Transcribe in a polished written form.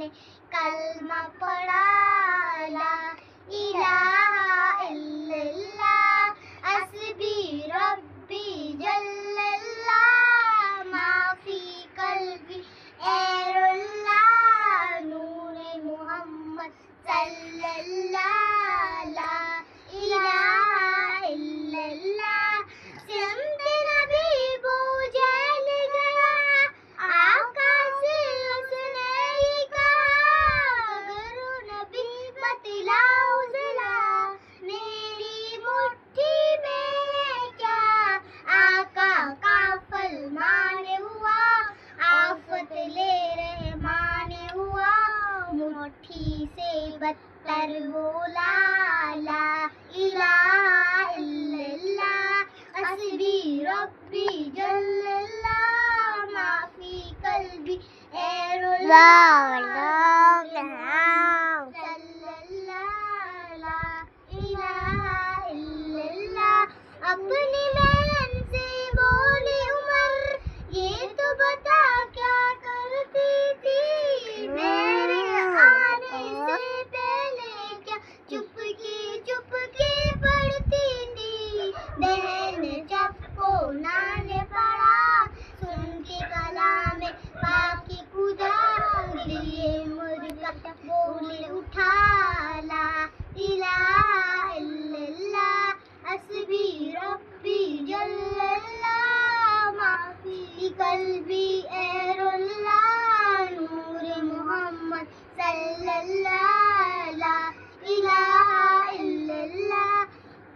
نے کلمہ پڑھا، لا الہ الا اللہ حسبی ربی جل اللہ، ما فی قلبی غیر اللہ، نور محمد صلی اللہ، لا الہ الا اللہ، سمت نبی بو جہل گیا، آقا سے اس نے یہ کہا، کرو نبی بتلاؤ ذرا میری مٹھی میں ہے کیا، آقا کا فرمان ہوا، آفت لے رحمان ہوا، مٹھی سے بدتر بولا، لا الہ الا اللہ حسبی ربی جل اللہ، ما فی قلبی غیر اللہ، صلی اللہ، لا الہ الا اللہ، اپنی بہن سے بولی عمر، یہ تو بتا کیا کرتی تھی، میرے آنے سے پہلے کیا چپ کے پڑھتی تھی، بہن جب کونا نے پڑھا، سن کے کلام پاک خدا، لیے مرکب بول اٹھا، لا الہ الا اللہ حسبی ربی جل اللہ، ما فی قلبی غیر اللہ، نور محمد صلی اللہ۔